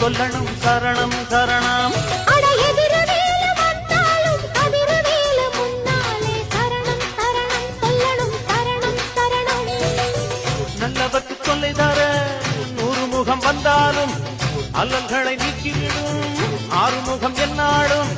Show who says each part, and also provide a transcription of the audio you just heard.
Speaker 1: சொல்லணும் சரணம் சரணம். நல்லவர்க்கு தொல்லை தர 100 முகம் வந்தாலும் அல்லல்களை நீக்கிவிடும் ஆறுமுகம் என்னாலும்